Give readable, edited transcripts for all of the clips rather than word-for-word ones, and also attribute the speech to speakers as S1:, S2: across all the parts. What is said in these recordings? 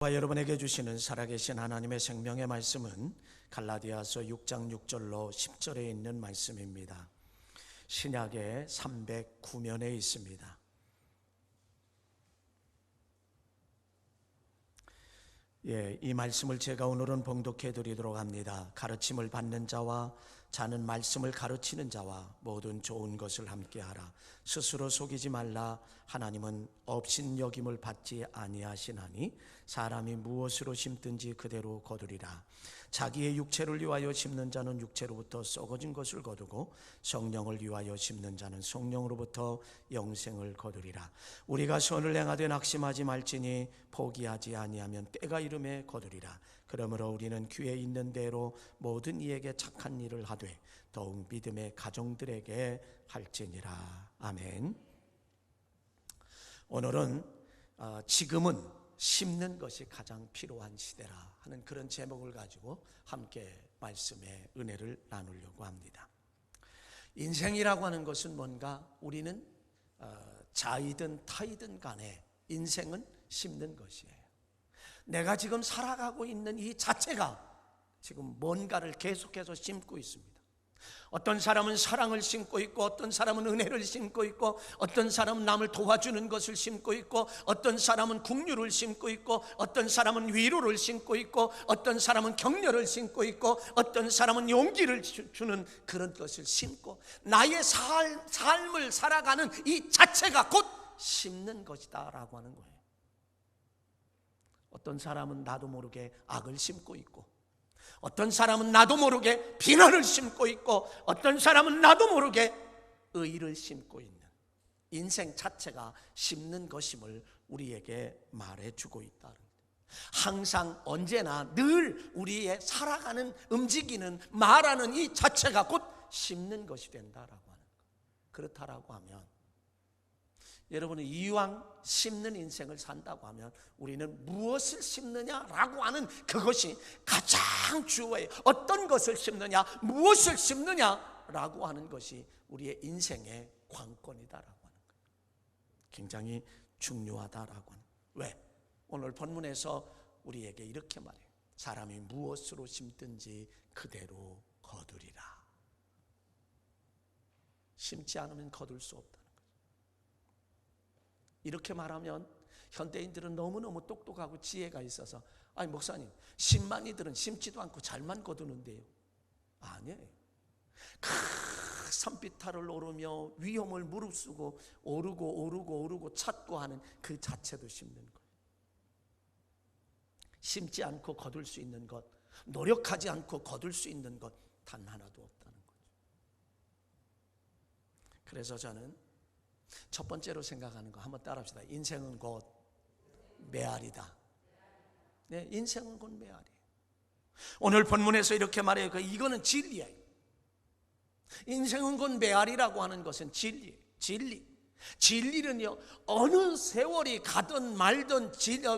S1: 여러분에게 주시는 살아계신 하나님의 생명의 말씀은 갈라디아서 6장 6절로 10절에 있는 말씀입니다. 신약의 309면에 있습니다. 이 말씀을 제가 오늘은 봉독해 드리도록 합니다. 가르침을 받는 자와 자는 말씀을 가르치는 자와 모든 좋은 것을 함께하라. 스스로 속이지 말라. 하나님은 업신여김을 받지 아니하시나니 사람이 무엇으로 심든지 그대로 거두리라. 자기의 육체를 위하여 심는 자는 육체로부터 썩어진 것을 거두고 성령을 위하여 심는 자는 성령으로부터 영생을 거두리라. 우리가 선을 행하되 낙심하지 말지니 포기하지 아니하면 때가 이름에 거두리라. 그러므로 우리는 귀에 있는 대로 모든 이에게 착한 일을 하되 더욱 믿음의 가정들에게 할지니라. 아멘. 오늘은 지금은 심는 것이 가장 필요한 시대라 하는 그런 제목을 가지고 함께 말씀의 은혜를 나누려고 합니다. 인생이라고 하는 것은 뭔가 우리는 자이든 타이든 간에 인생은 심는 것이에요. 내가 지금 살아가고 있는 이 자체가 지금 뭔가를 계속해서 심고 있습니다. 어떤 사람은 사랑을 심고 있고, 어떤 사람은 은혜를 심고 있고, 어떤 사람은 남을 도와주는 것을 심고 있고, 어떤 사람은 긍휼을 심고 있고, 어떤 사람은 위로를 심고 있고, 어떤 사람은 격려를 심고 있고, 어떤 사람은 용기를 주는 그런 것을 심고, 나의 삶을 살아가는 이 자체가 곧 심는 것이다 라고 하는 거예요. 어떤 사람은 나도 모르게 악을 심고 있고, 어떤 사람은 나도 모르게 비난을 심고 있고, 어떤 사람은 나도 모르게 의의를 심고 있는 인생 자체가 심는 것임을 우리에게 말해주고 있다. 항상 언제나 늘 우리의 살아가는, 움직이는, 말하는 이 자체가 곧 심는 것이 된다라고 하는 것. 그렇다라고 하면 여러분은 이왕 심는 인생을 산다고 하면 우리는 무엇을 심느냐라고 하는 그것이 가장 주어예요. 어떤 것을 심느냐, 무엇을 심느냐라고 하는 것이 우리의 인생의 관건이다라고 하는 거예요. 굉장히 중요하다라고 하는. 왜? 오늘 본문에서 우리에게 이렇게 말해요. 사람이 무엇으로 심든지 그대로 거두리라. 심지 않으면 거둘 수 없다. 이렇게 말하면 현대인들은 너무너무 똑똑하고 지혜가 있어서, 아니 목사님, 심만이들은 심지도 않고 잘만 거두는데요. 아니에요. 산비탈을 오르며 위험을 무릅쓰고 오르고 찾고 하는 그 자체도 심는 거예요. 심지 않고 거둘 수 있는 것, 노력하지 않고 거둘 수 있는 것 단 하나도 없다는 거죠. 그래서 저는 첫 번째로 생각하는 거 한번 따라합시다. 인생은 곧 메아리다. 네, 인생은 곧 메아리예요. 오늘 본문에서 이렇게 말해요. 이거는 진리예요. 인생은 곧 메아리라고 하는 것은 진리예요. 진리는요, 어느 세월이 가든 말든,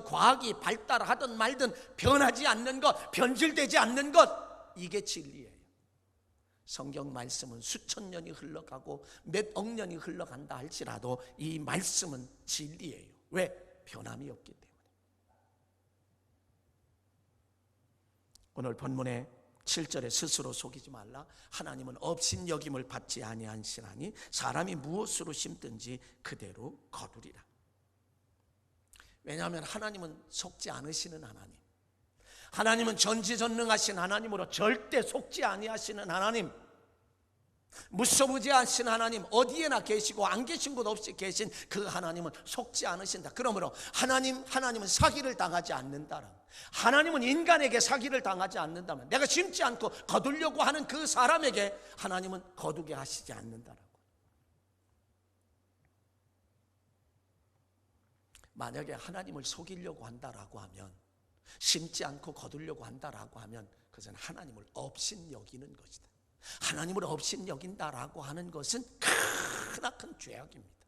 S1: 과학이 발달하든 말든 변하지 않는 것, 변질되지 않는 것, 이게 진리예요. 성경 말씀은 수천 년이 흘러가고 몇 억 년이 흘러간다 할지라도 이 말씀은 진리예요. 왜? 변함이 없기 때문에. 오늘 본문의 7절에 스스로 속이지 말라. 하나님은 업신여김을 받지 아니하시나니 사람이 무엇으로 심든지 그대로 거두리라. 왜냐하면 하나님은 속지 않으시는 하나님, 하나님은 전지전능하신 하나님으로 절대 속지 아니하시는 하나님, 무소부지하신 하나님, 어디에나 계시고 안 계신 곳 없이 계신 그 하나님은 속지 않으신다. 그러므로 하나님은 사기를 당하지 않는다라. 하나님은 인간에게 사기를 당하지 않는다면, 내가 심지 않고 거두려고 하는 그 사람에게 하나님은 거두게 하시지 않는다라고. 만약에 하나님을 속이려고 한다라고 하면, 심지 않고 거두려고 한다라고 하면 그것은 하나님을 업신여기는 것이다. 하나님을 업신여긴다라고 하는 것은 크나큰 죄악입니다.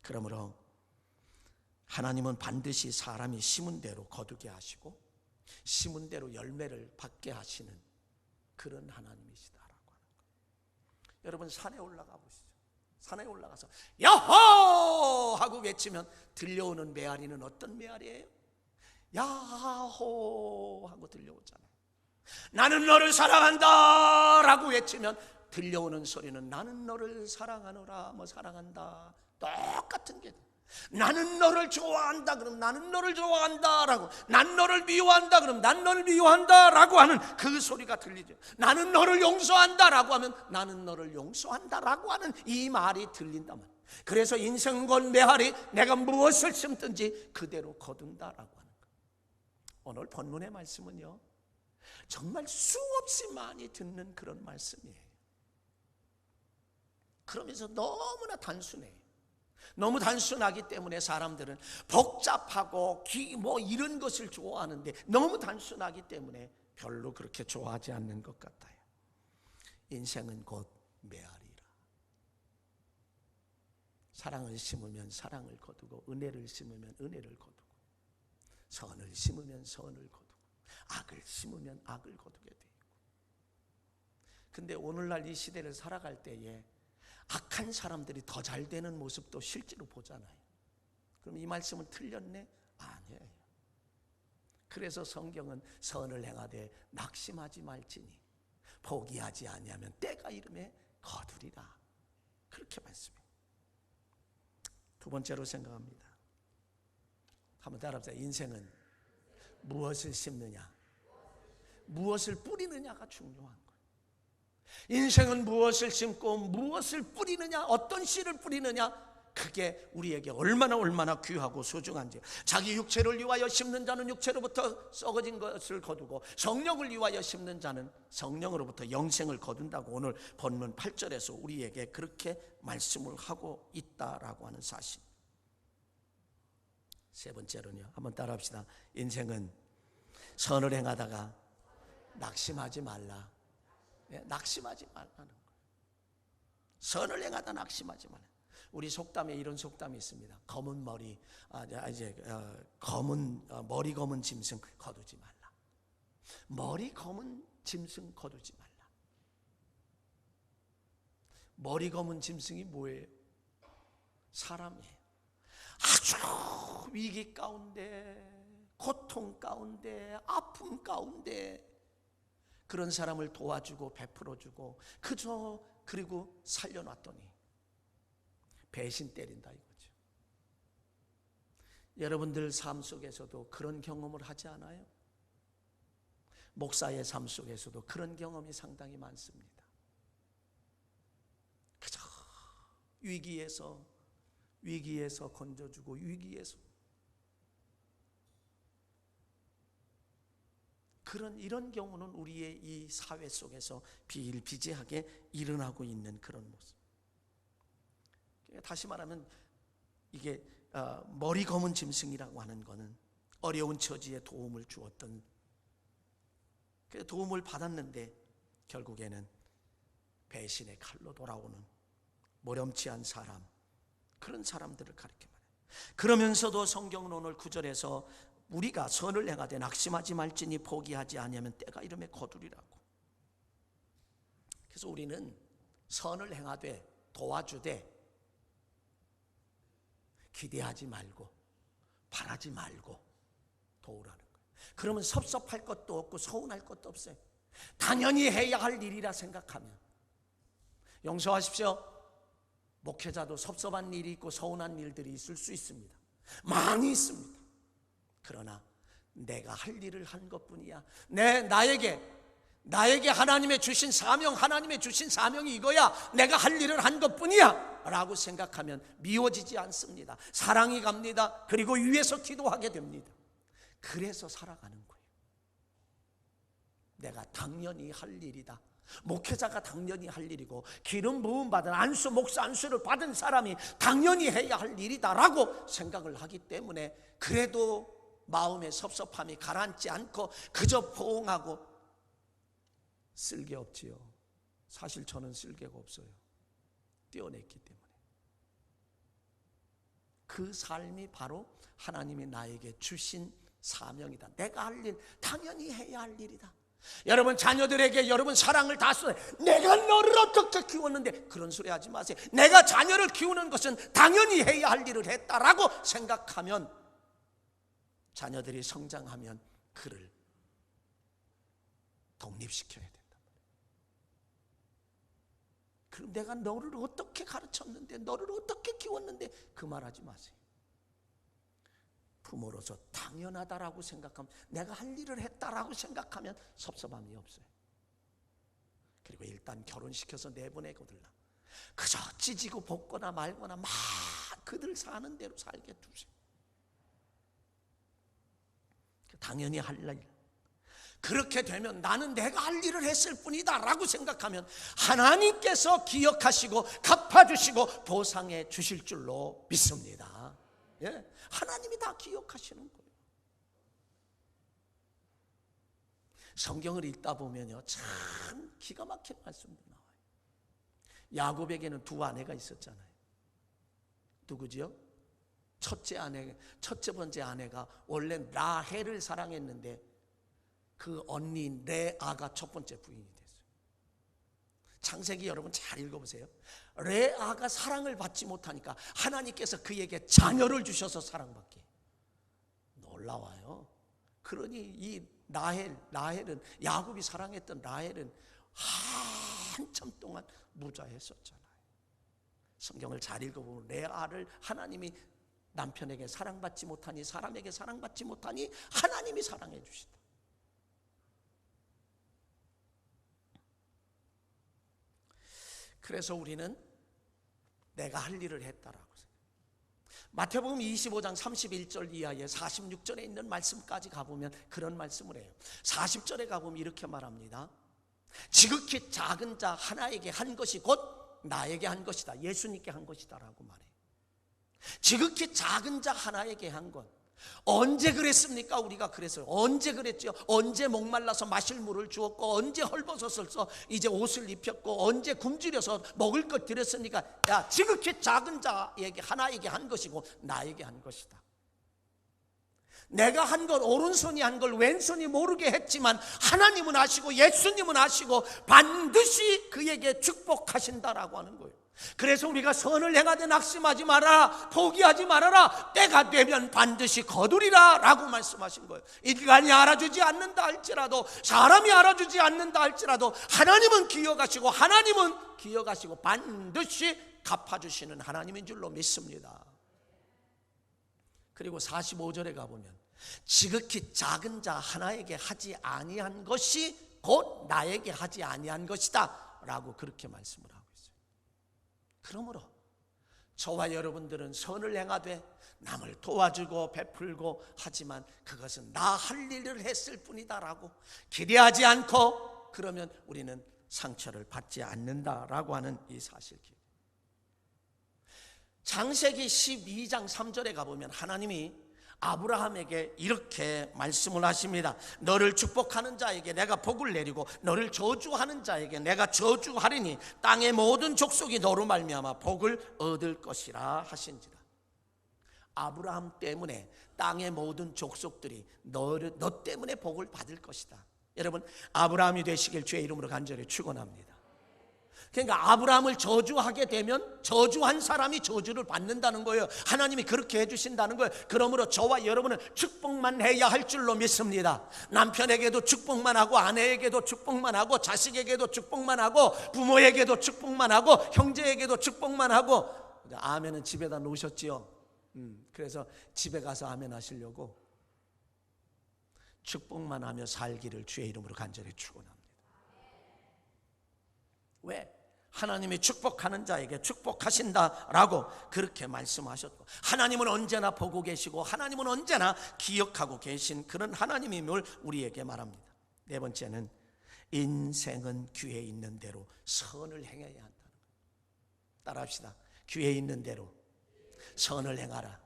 S1: 그러므로 하나님은 반드시 사람이 심은 대로 거두게 하시고 심은 대로 열매를 받게 하시는 그런 하나님이시다라고 하는 거예요. 여러분, 산에 올라가 보시죠. 산에 올라가서 야호 하고 외치면 들려오는 메아리는 어떤 메아리예요? 야호 하고 들려오잖아요. 나는 너를 사랑한다 라고 외치면 들려오는 소리는 나는 너를 사랑하노라, 뭐 사랑한다, 똑같은 게. 나는 너를 좋아한다 그럼 나는 너를 좋아한다 라고, 난 너를 미워한다 그럼 난 너를 미워한다 라고 하는 그 소리가 들리죠. 나는 너를 용서한다 라고 하면 나는 너를 용서한다 라고 하는 이 말이 들린단 말이에요. 그래서 인생은 곧 메아리, 내가 무엇을 심든지 그대로 거둔다 라고 하는 거예요. 오늘 본문의 말씀은요, 정말 수없이 많이 듣는 그런 말씀이에요. 그러면서 너무나 단순해요. 너무 단순하기 때문에 사람들은 복잡하고 뭐 이런 것을 좋아하는데, 너무 단순하기 때문에 별로 그렇게 좋아하지 않는 것 같아요. 인생은 곧 메아리라. 사랑을 심으면 사랑을 거두고, 은혜를 심으면 은혜를 거두고, 선을 심으면 선을 거두고, 악을 심으면 악을 거두게 되고. 근데 오늘날 이 시대를 살아갈 때에 악한 사람들이 더 잘 되는 모습도 실제로 보잖아요. 그럼 이 말씀은 틀렸네? 아니에요. 그래서 성경은 선을 행하되 낙심하지 말지니 포기하지 아니하면 때가 이름에 거두리라, 그렇게 말씀해요. 두 번째로 생각합니다. 한번 따라합시다. 인생은 무엇을 심느냐, 무엇을 뿌리느냐가 중요한 거예요. 인생은 무엇을 심고 무엇을 뿌리느냐, 어떤 씨를 뿌리느냐, 그게 우리에게 얼마나 귀하고 소중한지. 자기 육체를 위하여 심는 자는 육체로부터 썩어진 것을 거두고, 성령을 위하여 심는 자는 성령으로부터 영생을 거둔다고 오늘 본문 8절에서 우리에게 그렇게 말씀을 하고 있다라고 하는 사실. 세 번째로는요, 한번 따라합시다. 인생은 선을 행하다가 낙심하지 말라. 낙심하지 말라는 거예요. 선을 행하다 낙심하지 말라. 우리 속담에 이런 속담이 있습니다. 검은 머리, 머리 검은 짐승 거두지 말라. 머리 검은 짐승 거두지 말라. 머리 검은 짐승이 뭐예요? 사람이에요. 아주 위기 가운데, 고통 가운데, 아픔 가운데 그런 사람을 도와주고 베풀어주고 그리고 살려놨더니 배신 때린다 이거죠. 여러분들 삶 속에서도 그런 경험을 하지 않아요? 목사의 삶 속에서도 그런 경험이 상당히 많습니다. 그저 위기에서 건져주고, 위기에서 이런 경우는 우리의 이 사회 속에서 비일비재하게 일어나고 있는 그런 모습. 다시 말하면 이게 머리 검은 짐승이라고 하는 것은 어려운 처지에 도움을 주었던, 도움을 받았는데 결국에는 배신의 칼로 돌아오는 모렴치한 사람, 그런 사람들을 가리켜 말해요. 그러면서도 성경은 오늘 9절에서 우리가 선을 행하되 낙심하지 말지니 포기하지 아니하면 때가 이름에 거두리라고. 그래서 우리는 선을 행하되 도와주되 기대하지 말고 바라지 말고 도우라는 거예요. 그러면 섭섭할 것도 없고 서운할 것도 없어요. 당연히 해야 할 일이라 생각하면. 용서하십시오. 목회자도 섭섭한 일이 있고 서운한 일들이 있을 수 있습니다. 많이 있습니다. 그러나 내가 할 일을 한 것뿐이야. 나에게 하나님의 주신 사명이 이거야. 내가 할 일을 한 것뿐이야 라고 생각하면 미워지지 않습니다. 사랑이 갑니다. 그리고 위에서 기도하게 됩니다. 그래서 살아가는 거예요. 내가 당연히 할 일이다. 목회자가 당연히 할 일이고, 기름 부음 받은 목사 안수를 받은 사람이 당연히 해야 할 일이다라고 생각을 하기 때문에 그래도 마음의 섭섭함이 가라앉지 않고 그저 포옹하고, 쓸개 없지요. 사실 저는 쓸개가 없어요. 떼어냈기 때문에. 그 삶이 바로 하나님이 나에게 주신 사명이다. 내가 할 일, 당연히 해야 할 일이다. 여러분 자녀들에게 여러분 사랑을 다 쏟아, 내가 너를 어떻게 키웠는데, 그런 소리 하지 마세요. 내가 자녀를 키우는 것은 당연히 해야 할 일을 했다라고 생각하면, 자녀들이 성장하면 그를 독립시켜야 된다. 그럼 내가 너를 어떻게 가르쳤는데, 너를 어떻게 키웠는데, 그 말하지 마세요. 부모로서 당연하다라고 생각하면, 내가 할 일을 했다라고 생각하면 섭섭함이 없어요. 그리고 일단 결혼시켜서 내보내거들라 그저 찢고 볶거나 말거나 막 그들 사는 대로 살게 두세요. 당연히 할 일, 그렇게 되면 나는 내가 할 일을 했을 뿐이다 라고 생각하면 하나님께서 기억하시고 갚아주시고 보상해 주실 줄로 믿습니다. 예? 하나님이 다 기억하시는 거예요. 성경을 읽다 보면요, 참 기가 막힌 말씀도 나와요. 야곱에게는 두 아내가 있었잖아요. 누구지요? 첫째 번째 아내가 원래 라헬을 사랑했는데 그 언니 레아가 첫 번째 부인이 됐어요. 창세기 여러분 잘 읽어보세요. 레아가 사랑을 받지 못하니까 하나님께서 그에게 자녀를 주셔서 사랑받게. 놀라워요. 그러니 이 라헬은, 야곱이 사랑했던 라헬은 한참 동안 무자했었잖아요. 성경을 잘 읽어보면 레아를 하나님이 남편에게 사랑받지 못하니, 사람에게 사랑받지 못하니 하나님이 사랑해 주신다. 그래서 우리는 내가 할 일을 했다라고 생각해요. 마태복음 25장 31절 이하에 46절에 있는 말씀까지 가보면 그런 말씀을 해요. 40절에 가보면 이렇게 말합니다. 지극히 작은 자 하나에게 한 것이 곧 나에게 한 것이다, 예수님께 한 것이다 라고 말해요. 지극히 작은 자 하나에게 한 것, 언제 그랬습니까? 우리가 그랬어요. 언제 그랬죠? 언제 목말라서 마실 물을 주었고, 언제 헐벗었을 서 이제 옷을 입혔고, 언제 굶주려서 먹을 것 드렸습니까? 야, 지극히 작은 자에게 하나에게 한 것이고 나에게 한 것이다. 내가 한 것, 오른손이 한 걸 왼손이 모르게 했지만 하나님은 아시고 예수님은 아시고 반드시 그에게 축복하신다라고 하는 거예요. 그래서 우리가 선을 행하되 낙심하지 말아라, 포기하지 말아라, 때가 되면 반드시 거두리라 라고 말씀하신 거예요. 인간이 알아주지 않는다 할지라도, 사람이 알아주지 않는다 할지라도 하나님은 기억하시고, 하나님은 기억하시고 반드시 갚아주시는 하나님인 줄로 믿습니다. 그리고 45절에 가보면 지극히 작은 자 하나에게 하지 아니한 것이 곧 나에게 하지 아니한 것이다 라고 그렇게 말씀을 하고 있어요. 그러므로 저와 여러분들은 선을 행하되 남을 도와주고 베풀고 하지만 그것은 나 할 일을 했을 뿐이다 라고 기대하지 않고, 그러면 우리는 상처를 받지 않는다라고 하는 이 사실이에요. 창세기 12장 3절에 가보면 하나님이 아브라함에게 이렇게 말씀을 하십니다. 너를 축복하는 자에게 내가 복을 내리고 너를 저주하는 자에게 내가 저주하리니 땅의 모든 족속이 너로 말미암아 복을 얻을 것이라 하신지라. 아브라함 때문에 땅의 모든 족속들이 너 때문에 복을 받을 것이다. 여러분, 아브라함이 되시길 주의 이름으로 간절히 축원합니다. 그러니까 아브라함을 저주하게 되면 저주한 사람이 저주를 받는다는 거예요. 하나님이 그렇게 해주신다는 거예요. 그러므로 저와 여러분은 축복만 해야 할 줄로 믿습니다. 남편에게도 축복만 하고, 아내에게도 축복만 하고, 자식에게도 축복만 하고, 부모에게도 축복만 하고, 형제에게도 축복만 하고. 아멘은 집에다 놓으셨지요. 그래서 집에 가서 아멘 하시려고 축복만 하며 살기를 주의 이름으로 간절히 축원합니다. 왜? 하나님이 축복하는 자에게 축복하신다라고 그렇게 말씀하셨고, 하나님은 언제나 보고 계시고 하나님은 언제나 기억하고 계신 그런 하나님임을 우리에게 말합니다. 네 번째는 인생은 기회 있는 대로 선을 행해야 한다는 거예요. 따라합시다. 기회 있는 대로 선을 행하라.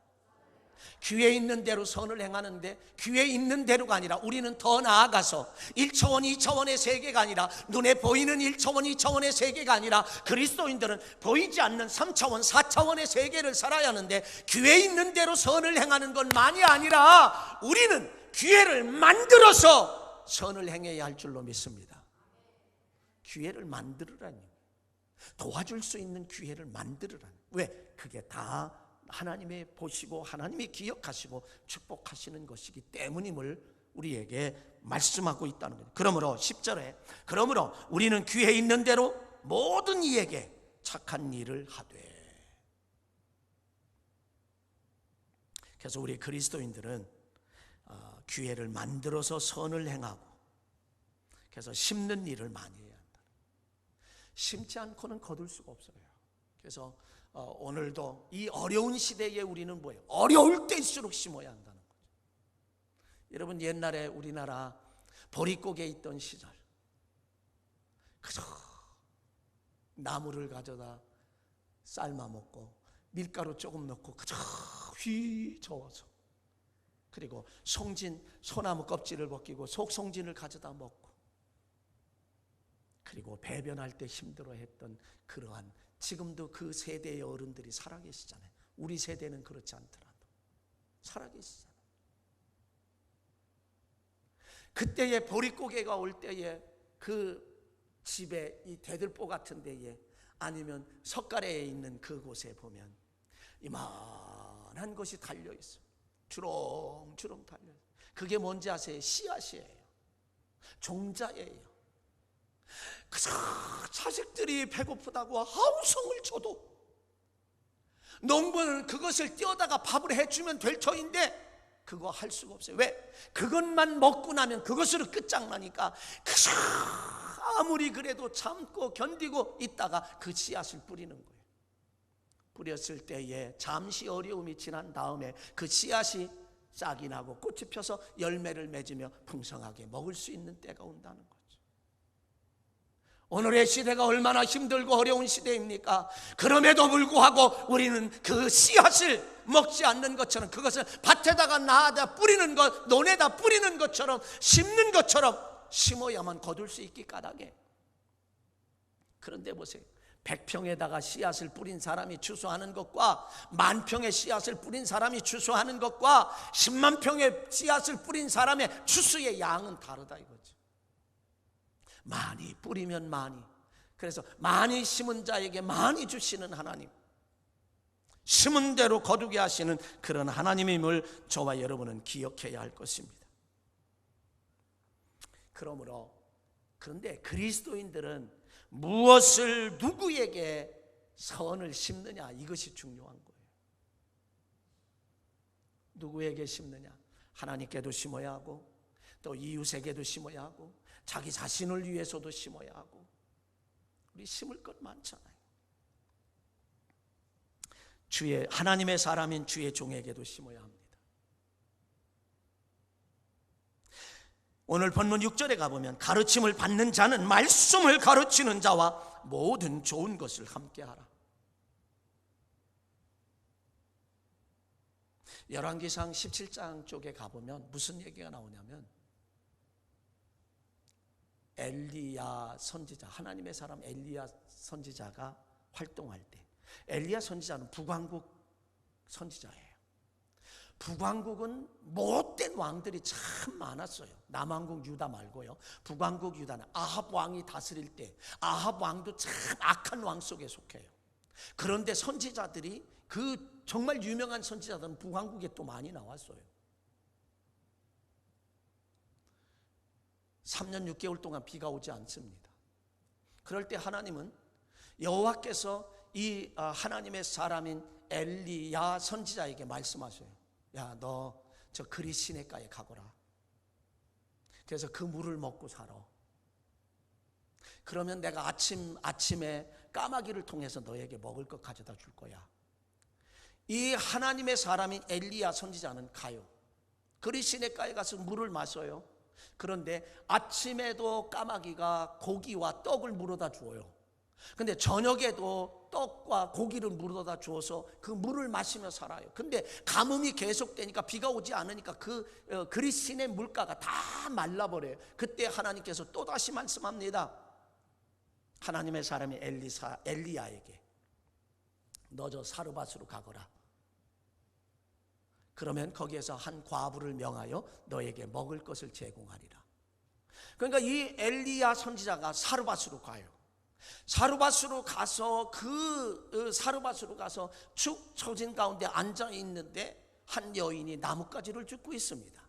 S1: 기회 있는 대로 선을 행하는데, 기회 있는 대로가 아니라 우리는 더 나아가서 1차원 2차원의 세계가 아니라, 눈에 보이는 1차원 2차원의 세계가 아니라 그리스도인들은 보이지 않는 3차원 4차원의 세계를 살아야 하는데, 기회 있는 대로 선을 행하는 것만이 아니라 우리는 기회를 만들어서 선을 행해야 할 줄로 믿습니다. 기회를 만들으라니, 도와줄 수 있는 기회를 만들으라니. 왜? 그게 다 하나님이 보시고 하나님이 기억하시고 축복하시는 것이기 때문임을 우리에게 말씀하고 있다는 거예요. 그러므로 10절에 그러므로 우리는 귀에 있는 대로 모든 이에게 착한 일을 하되. 그래서 우리 그리스도인들은 기회를 만들어서 선을 행하고, 그래서 심는 일을 많이 해야 한다. 심지 않고는 거둘 수가 없어요. 그래서 오늘도 이 어려운 시대에 우리는 뭐예요? 어려울 때일수록 심어야 한다는 거죠. 여러분, 옛날에 우리나라 보릿고개 있던 시절, 그저 나무를 가져다 삶아 먹고 밀가루 조금 넣고 그저 휘 저어서, 그리고 송진, 소나무 껍질을 벗기고 속송진을 가져다 먹고, 그리고 배변할 때 힘들어했던 그러한, 지금도 그 세대의 어른들이 살아계시잖아요. 우리 세대는 그렇지 않더라도 살아계시잖아요. 그때의 보릿고개가 올 때에 그 집에 이 대들보 같은 데에 아니면 석가래에 있는 그곳에 보면 이만한 것이 달려있어요. 주렁주렁 달려있어요. 그게 뭔지 아세요? 씨앗이에요. 종자예요. 그저 자식들이 배고프다고 하우성을 줘도 농부는 그것을 떼어다가 밥을 해주면 될 터인데 그거 할 수가 없어요. 왜? 그것만 먹고 나면 그것으로 끝장나니까 그저 아무리 그래도 참고 견디고 있다가 그 씨앗을 뿌리는 거예요. 뿌렸을 때에 잠시 어려움이 지난 다음에 그 씨앗이 싹이 나고 꽃이 펴서 열매를 맺으며 풍성하게 먹을 수 있는 때가 온다는 거죠. 오늘의 시대가 얼마나 힘들고 어려운 시대입니까? 그럼에도 불구하고 우리는 그 씨앗을 먹지 않는 것처럼, 그것을 밭에다가 나다 뿌리는 것, 논에다 뿌리는 것처럼, 심는 것처럼 심어야만 거둘 수 있기 까닭에. 그런데 보세요, 100평에다가 씨앗을 뿌린 사람이 추수하는 것과 10,000평의 씨앗을 뿌린 사람이 추수하는 것과 10만 평의 씨앗을 뿌린 사람의 추수의 양은 다르다 이거죠. 많이 뿌리면 많이, 그래서 많이 심은 자에게 많이 주시는 하나님, 심은 대로 거두게 하시는 그런 하나님임을 저와 여러분은 기억해야 할 것입니다. 그러므로, 그런데 그리스도인들은 무엇을 누구에게 선을 심느냐, 이것이 중요한 거예요. 누구에게 심느냐? 하나님께도 심어야 하고, 또 이웃에게도 심어야 하고, 자기 자신을 위해서도 심어야 하고, 우리 심을 것 많잖아요. 주의, 하나님의 사람인 주의 종에게도 심어야 합니다. 오늘 본문 6절에 가보면 가르침을 받는 자는 말씀을 가르치는 자와 모든 좋은 것을 함께하라. 열왕기상 17장 쪽에 가보면 무슨 얘기가 나오냐면, 엘리야 선지자, 하나님의 사람 엘리야 선지자가 활동할 때, 엘리야 선지자는 북왕국 선지자예요. 북왕국은 못된 왕들이 참 많았어요. 남왕국 유다 말고요. 북왕국 유다는 아합 왕이 다스릴 때, 아합 왕도 참 악한 왕 속에 속해요. 그런데 선지자들이, 그 정말 유명한 선지자들은 북왕국에 또 많이 나왔어요. 3년 6개월 동안 비가 오지 않습니다. 그럴 때 하나님은, 여호와께서 이 하나님의 사람인 엘리야 선지자에게 말씀하셔요. 야, 너 저 그리 시내가에 가거라. 그래서 그 물을 먹고 살아. 그러면 내가 아침에 까마귀를 통해서 너에게 먹을 것 가져다 줄 거야. 이 하나님의 사람인 엘리야 선지자는 가요. 그리 시내가에 가서 물을 마셔요. 그런데 아침에도 까마귀가 고기와 떡을 물어다 주어요. 근데 저녁에도 떡과 고기를 물어다 주어서 그 물을 마시며 살아요. 근데 가뭄이 계속되니까, 비가 오지 않으니까 그 그리스인의 물가가 다 말라버려요. 그때 하나님께서 또다시 말씀합니다. 하나님의 사람이 엘리야에게, 너 저 사르밧으로 가거라. 그러면 거기에서 한 과부를 명하여 너에게 먹을 것을 제공하리라. 그러니까 이 엘리야 선지자가 사르밧으로 가요. 사르밧으로 가서 그 사르밧으로 가서 축 처진 가운데 앉아 있는데 한 여인이 나뭇가지를 줍고 있습니다.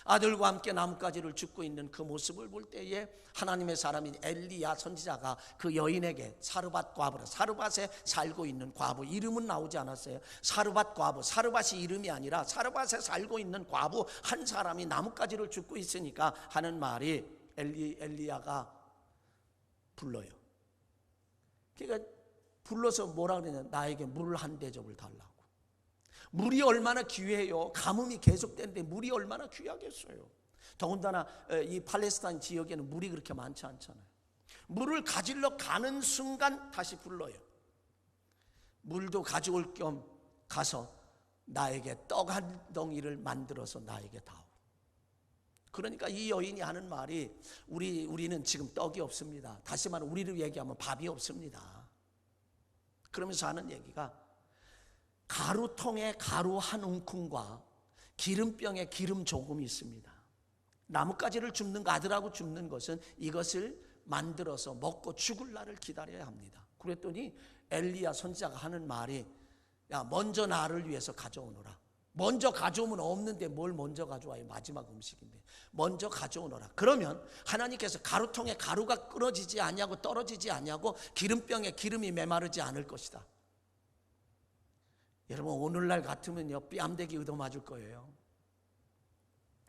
S1: 아들과 함께 나뭇가지를 줍고 있는 그 모습을 볼 때에 하나님의 사람인 엘리야 선지자가 그 여인에게 사르밧 과부, 사르밧에 살고 있는 과부, 이름은 나오지 않았어요. 사르밧 과부, 사르밧이 이름이 아니라 사르밧에 살고 있는 과부 한 사람이 나뭇가지를 줍고 있으니까 하는 말이 엘리야가 불러요. 그러니까 불러서 뭐라 그러냐, 나에게 물 한 대접을 달라고. 물이 얼마나 귀해요. 가뭄이 계속되는데 물이 얼마나 귀하겠어요. 더군다나 이 팔레스타인 지역에는 물이 그렇게 많지 않잖아요. 물을 가지러 가는 순간 다시 불러요. 물도 가져올 겸 가서 나에게 떡 한 덩이를 만들어서 나에게 다오. 그러니까 이 여인이 하는 말이 우리는 지금 떡이 없습니다. 다시 말해 우리를 얘기하면 밥이 없습니다. 그러면서 하는 얘기가 가루통에 가루 한 움큼과 기름병에 기름 조금이 있습니다. 나뭇가지를 줍는 거, 아들하고 줍는 것은 이것을 만들어서 먹고 죽을 날을 기다려야 합니다. 그랬더니 엘리야 선지자가 하는 말이, 야, 먼저 나를 위해서 가져오너라. 먼저 가져오면 없는데 뭘 먼저 가져와요? 마지막 음식인데 먼저 가져오너라. 그러면 하나님께서 가루통에 가루가 끊어지지 않냐고, 떨어지지 않냐고, 기름병에 기름이 메마르지 않을 것이다. 여러분, 오늘날 같으면요 뺨대기 얻어맞을 거예요.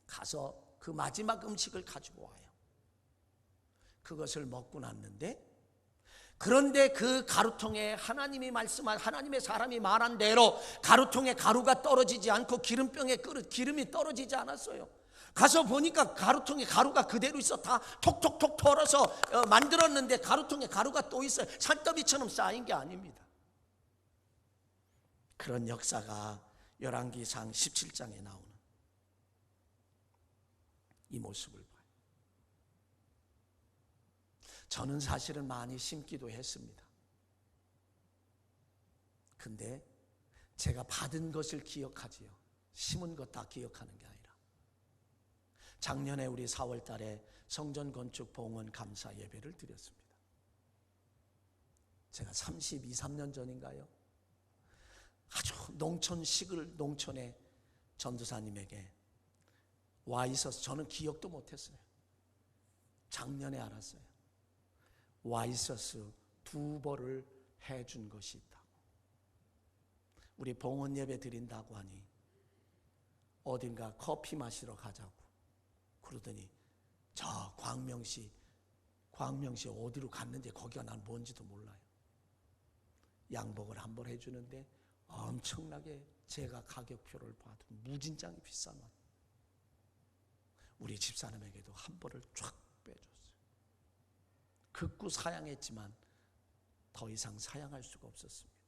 S1: 가서 그 마지막 음식을 가지고 와요. 그것을 먹고 났는데, 그런데 그 가루통에 하나님이 말씀한, 하나님의 사람이 말한 대로 가루통에 가루가 떨어지지 않고 기름병에 기름이 떨어지지 않았어요. 가서 보니까 가루통에 가루가 그대로 있어. 다 톡톡톡 털어서 만들었는데 가루통에 가루가 또 있어요. 산더미처럼 쌓인 게 아닙니다. 그런 역사가 열왕기상 17장에 나오는 이 모습을 봐요. 저는 사실은 많이 심기도 했습니다. 근데 제가 받은 것을 기억하지요. 심은 것 다 기억하는 게 아니라. 작년에 우리 4월 달에 성전 건축 봉헌 감사 예배를 드렸습니다. 제가 32, 3년 전인가요? 아주 농촌의 전도사님에게 와 있어서 저는 기억도 못했어요. 작년에 알았어요. 와 있어서 2벌을 해준 것이 있다고. 우리 봉헌 예배 드린다고 하니 어딘가 커피 마시러 가자고 그러더니 저 광명시 어디로 갔는지 거기가 난 뭔지도 몰라요. 양복을 한 벌 해주는데 엄청나게 제가 가격표를 봐도 무진장이 비싼 것. 우리 집사람에게도 한 벌을 쫙 빼줬어요. 극구 사양했지만 더 이상 사양할 수가 없었습니다.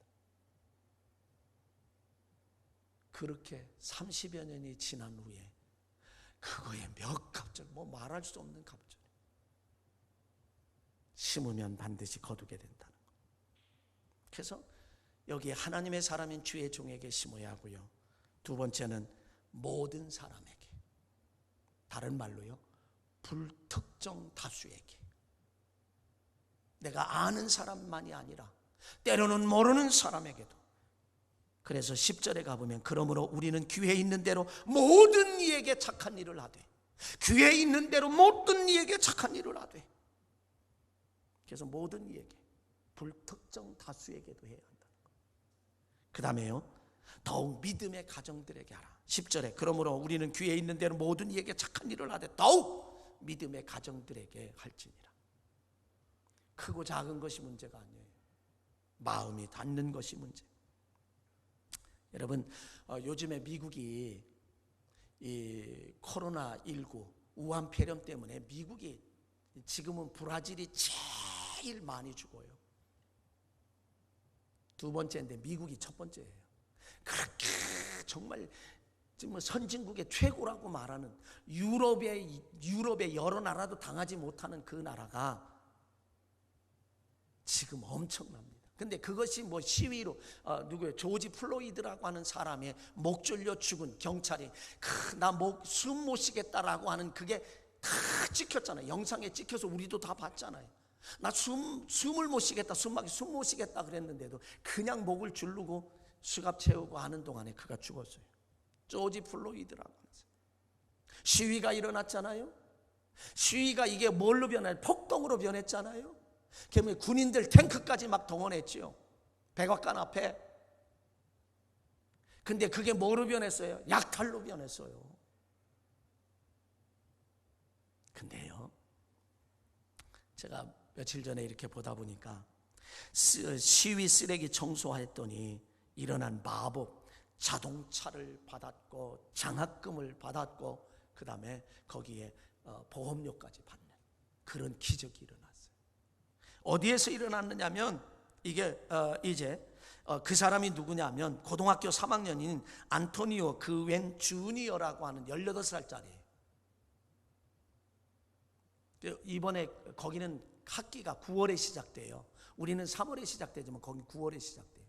S1: 그렇게 30여 년이 지난 후에 그거에 몇 갑절, 말할 수 없는 갑절. 심으면 반드시 거두게 된다는 것. 그래서 여기 하나님의 사람인 주의 종에게 심어야 하고요. 두 번째는 모든 사람에게, 다른 말로요, 불특정 다수에게. 내가 아는 사람만이 아니라 때로는 모르는 사람에게도. 그래서 10절에 가보면 그러므로 우리는 귀에 있는 대로 모든 이에게 착한 일을 하되, 귀에 있는 대로 모든 이에게 착한 일을 하되. 그래서 모든 이에게, 불특정 다수에게도 해야 한다는 것. 그 다음에요, 더욱 믿음의 가정들에게 하라. 10절에 그러므로 우리는 귀에 있는 대로 모든 이에게 착한 일을 하되 더욱 믿음의 가정들에게 할지니라. 크고 작은 것이 문제가 아니에요. 마음이 닿는 것이 문제. 여러분, 요즘에 미국이 이 코로나19 우한 폐렴 때문에 미국이 지금은 브라질이 제일 많이 죽어요. 두 번째인데 미국이 첫 번째예요. 그렇게 정말 지금 선진국의 최고라고 말하는 유럽의 여러 나라도 당하지 못하는 그 나라가 지금 엄청납니다. 근데 그것이 시위로 누구예요? 조지 플로이드라고 하는 사람의 목 졸려 죽은 경찰이 나 숨 못 쉬겠다라고 하는 그게 다 찍혔잖아요. 영상에 찍혀서 우리도 다 봤잖아요. 나 숨을 못 쉬겠다, 숨 못 쉬겠다 그랬는데도 그냥 목을 주르고 수갑 채우고 하는 동안에 그가 죽었어요. 조지 플로이드라고 하면서. 시위가 일어났잖아요. 시위가 이게 뭘로 변해? 폭동으로 변했잖아요. 그러면 군인들 탱크까지 막 동원했죠. 백악관 앞에. 근데 그게 뭐로 변했어요? 약탈로 변했어요. 근데요, 제가 며칠 전에 이렇게 보다 보니까 시위 쓰레기 청소했더니 일어난 마법, 자동차를 받았고 장학금을 받았고 그 다음에 거기에 보험료까지 받는 그런 기적이 일어났어요. 어디에서 일어났느냐면 이게 이제 그 사람이 누구냐면 고등학교 3학년인 안토니오 그웬 주니어라고 하는 18살짜리. 이번에 거기는 학기가 9월에 시작돼요. 우리는 3월에 시작되지만 거기 9월에 시작돼요.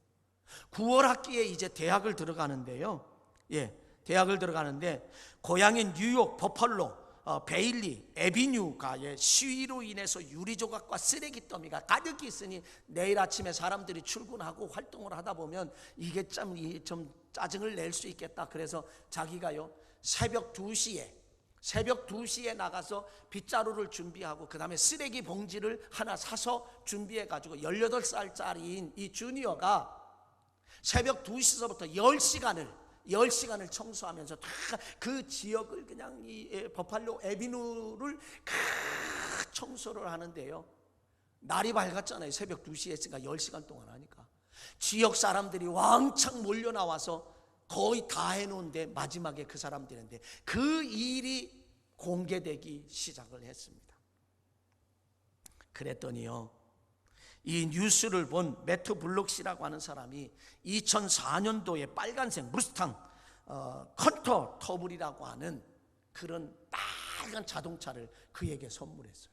S1: 9월 학기에 이제 대학을 들어가는데요. 예, 대학을 들어가는데 고향인 뉴욕 버펄로 베일리 에비뉴가 시위로 인해서 유리 조각과 쓰레기 더미가 가득 있으니 내일 아침에 사람들이 출근하고 활동을 하다 보면 이게 좀 짜증을 낼 수 있겠다. 그래서 자기가요 새벽 2시에 나가서 빗자루를 준비하고 그 다음에 쓰레기 봉지를 하나 사서 준비해 가지고 18살짜리인 이 주니어가 새벽 2시서부터 10시간을 청소하면서 다 그 지역을 그냥 이 버팔로 에비뉴를 청소를 하는데요. 날이 밝았잖아요. 새벽 2시에 했으니까 10시간 동안 하니까 지역 사람들이 왕창 몰려 나와서 거의 다 해놓은데 마지막에 그 사람들인데 그 일이 공개되기 시작을 했습니다. 그랬더니요, 이 뉴스를 본 매트 블록 씨라고 하는 사람이 2004년도에 빨간색 무스탕 컨터 터블이라고 하는 그런 빨간 자동차를 그에게 선물했어요.